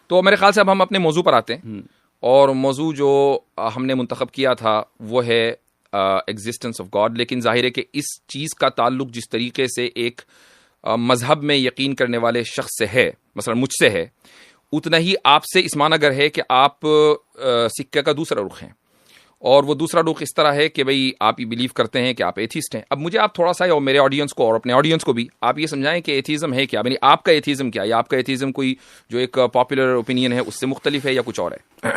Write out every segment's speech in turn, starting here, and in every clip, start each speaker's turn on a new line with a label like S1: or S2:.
S1: تو میرے خیال سے اب ہم اپنے موضوع پر آتے ہیں، اور موضوع جو ہم نے منتخب کیا تھا وہ ہے ایگزسٹنس آف گاڈ. لیکن ظاہر ہے کہ اس چیز کا تعلق جس طریقے سے ایک مذہب میں یقین کرنے والے شخص سے ہے، مثلا مجھ سے ہے، اتنا ہی آپ سے اس معنی اگر ہے کہ آپ سکے کا دوسرا رخ ہیں، اور وہ دوسرا رخ اس طرح ہے کہ بھئی آپ یہ بلیو کرتے ہیں کہ آپ ایتھیسٹ ہیں. اب مجھے آپ تھوڑا سا، اور میرے آڈینس کو اور اپنے آڈینس کو بھی آپ یہ سمجھائیں کہ ایتھیزم ہے کیا، یعنی آپ کا ایتھیزم کیا، یا آپ کا ایتھیزم کوئی جو ایک پاپولر اوپینین ہے اس سے مختلف ہے یا کچھ اور ہے؟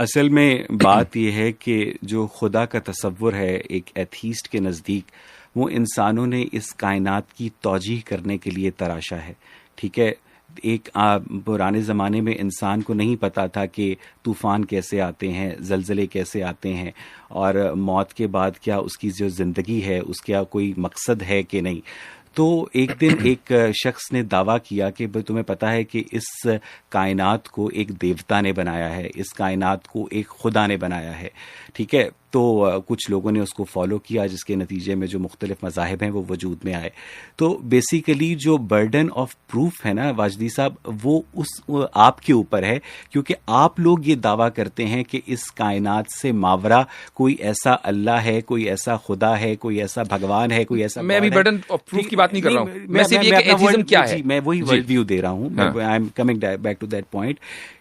S2: اصل میں بات یہ ہے کہ جو خدا کا تصور ہے ایک ایتھیسٹ کے نزدیک، وہ انسانوں نے اس کائنات کی توجیہ کرنے کے لیے تراشا ہے. ٹھیک ہے، ایک پرانے زمانے میں انسان کو نہیں پتا تھا کہ طوفان کیسے آتے ہیں، زلزلے کیسے آتے ہیں، اور موت کے بعد کیا اس کی جو زندگی ہے اس کا کوئی مقصد ہے کہ نہیں. تو ایک دن ایک شخص نے دعویٰ کیا کہ تمہیں پتا ہے کہ اس کائنات کو ایک دیوتا نے بنایا ہے، اس کائنات کو ایک خدا نے بنایا ہے. ٹھیک ہے، تو کچھ لوگوں نے اس کو فالو کیا، جس کے نتیجے میں جو مختلف مذاہب ہیں وہ وجود میں آئے. تو بیسیکلی جو برڈن آف پروف ہے نا واجدی صاحب، وہ آپ کے اوپر ہے، کیونکہ آپ لوگ یہ دعویٰ کرتے ہیں کہ اس کائنات سے ماورا کوئی ایسا اللہ ہے، کوئی ایسا خدا ہے، کوئی ایسا بھگوان ہے، کوئی ایسا.
S1: میں ابھی برڈن آف پروف کی بات نہیں کر رہا ہوں، میں صرف یہ کہ ایتھیزم کیا ہے،
S2: میں وہی ورلڈ ویو دے رہا ہوں. I am coming back to that point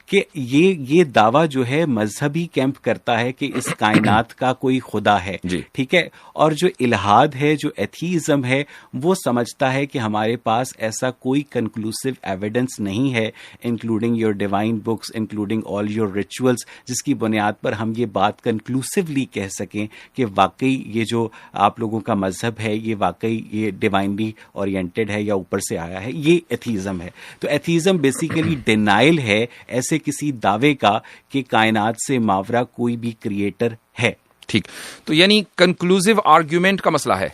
S2: کہ یہ دعویٰ جو ہے مذہبی کیمپ کرتا ہے کہ اس کائنات کا کوئی خدا ہے. ٹھیک ہے، اور جو الہاد ہے، جو ایتھیزم ہے، وہ سمجھتا ہے کہ ہمارے پاس ایسا کوئی کنکلوسو ایویڈنس نہیں ہے، including your divine books, including all your rituals, جس کی بنیاد پر ہم یہ بات کنکلوسولی کہہ سکیں کہ واقعی یہ جو آپ لوگوں کا مذہب ہے یہ واقعی یہ ڈیوائنلی اورینٹڈ ہے یا اوپر سے آیا ہے. یہ ایتھیزم ہے. تو ایتھیزم بیسیکلی ڈینائل ہے ایسے کسی دعوے کا کہ کائنات سے ماورا کوئی بھی کریٹر ہے.
S1: ٹھیک، تو یعنی کنکلوزیو آرگیومنٹ کا مسئلہ ہے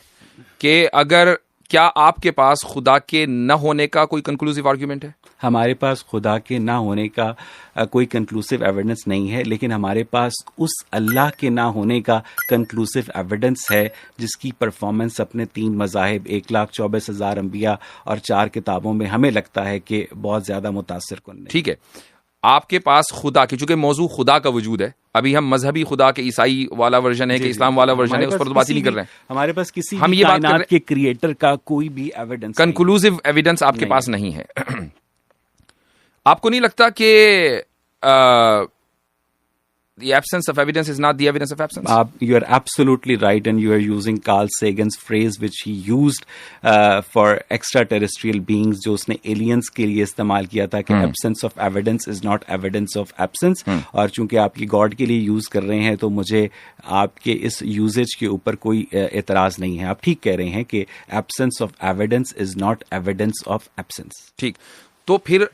S1: کہ اگر کیا آپ کے پاس خدا کے نہ ہونے کا کوئی کنکلوزیو آرگیومنٹ ہے؟
S2: ہمارے پاس خدا کے نہ ہونے کا کوئی کنکلوسیو ایویڈنس نہیں ہے، لیکن ہمارے پاس اس اللہ کے نہ ہونے کا کنکلوسیو ایویڈنس ہے جس کی پرفارمنس اپنے 3 مذاہب، 1,24,000 انبیاء اور 4 کتابوں میں ہمیں لگتا ہے کہ بہت زیادہ متاثر کن ہے.
S1: ٹھیک ہے، آپ کے پاس خدا کی، چونکہ موضوع خدا کا وجود ہے، ابھی ہم مذہبی خدا کے عیسائی والا ورژن ہے کہ اسلام والا ورژن ہے، اس پر تو بات ہی نہیں کر رہے ہیں.
S2: ہمارے پاس کسی کائنات کے کریٹر کا کوئی بھی ایویڈنس،
S1: کنکلوزیو ایویڈنس آپ کے پاس نہیں ہے. آپ کو نہیں لگتا کہ the absence of evidence is not the evidence of absence?
S2: You are absolutely right, and you are using Carl Sagan's phrase which he used for extraterrestrial beings, جو اس نے aliens کے لیے استعمال کیا تھا کہ absence of evidence is not evidence of absence. اور چونکہ آپ یہ گاڈ کے لیے یوز کر رہے ہیں تو مجھے آپ کے اس یوزیج کے اوپر کوئی اعتراض نہیں ہے. آپ ٹھیک کہہ رہے ہیں کہ absence of evidence is not evidence of absence.
S1: ٹھیک، تو پھر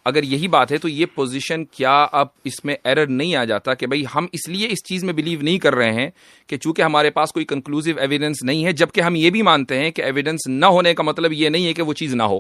S1: اگر یہی بات ہے تو یہ پوزیشن کیا اب اس میں ایرر نہیں آ جاتا کہ بھئی ہم اس لیے اس چیز میں بلیو نہیں کر رہے ہیں کہ چونکہ ہمارے پاس کوئی کنکلوزیو ایویڈنس نہیں ہے، جبکہ ہم یہ بھی مانتے ہیں کہ ایویڈنس نہ ہونے کا مطلب یہ نہیں ہے کہ وہ چیز نہ ہو.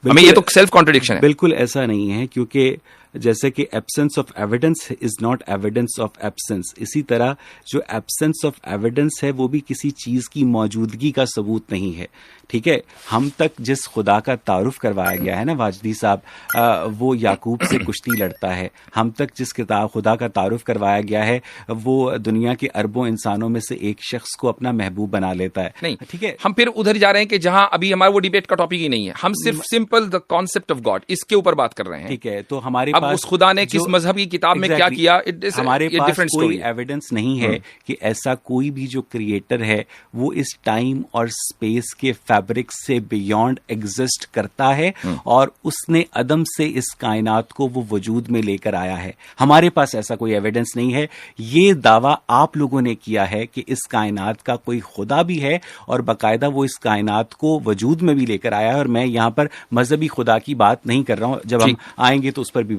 S1: ہمیں یہ تو سیلف کانٹرڈکشن ہے.
S2: بالکل ایسا نہیں ہے، کیونکہ جیسے کہ absence of evidence is not evidence of absence, اسی طرح جو ایبسنس آف ایویڈنس ہے وہ بھی کسی چیز کی موجودگی کا ثبوت نہیں ہے. ٹھیک ہے، ہم تک جس خدا کا تعارف کروایا گیا ہے نا واجدی صاحب، وہ یعقوب سے کشتی لڑتا ہے. ہم تک جس خدا کا تعارف کروایا گیا ہے وہ دنیا کے اربوں انسانوں میں سے ایک شخص کو اپنا محبوب بنا لیتا ہے.
S1: نہیں،
S2: ٹھیک ہے،
S1: ہم پھر ادھر جا رہے ہیں کہ جہاں ابھی ہمارا وہ ڈیبیٹ کا ٹاپک ہی نہیں ہے، ہم صرف simple the concept of God اس کے اوپر بات کر رہے ہیں.
S2: ٹھیک ہے، تو ہمارے
S1: اب اس خدا نے کس مذہبی کتاب میں کیا کیا،
S2: ہمارے پاس کوئی ایویڈنس نہیں ہے کہ ایسا کوئی بھی جو کریٹر ہے وہ اس ٹائم اور اسپیس کے فیبرک سے بیونڈ ایگزسٹ کرتا ہے اور اس نے عدم سے اس کائنات کو وہ وجود میں لے کر آیا ہے. ہمارے پاس ایسا کوئی ایویڈنس نہیں ہے. یہ دعویٰ آپ لوگوں نے کیا ہے کہ اس کائنات کا کوئی خدا بھی ہے اور باقاعدہ وہ اس کائنات کو وجود میں بھی لے کر آیا ہے، اور میں یہاں پر مذہبی خدا کی بات نہیں کر رہا ہوں. جب ہم آئیں گے تو اس پر بھی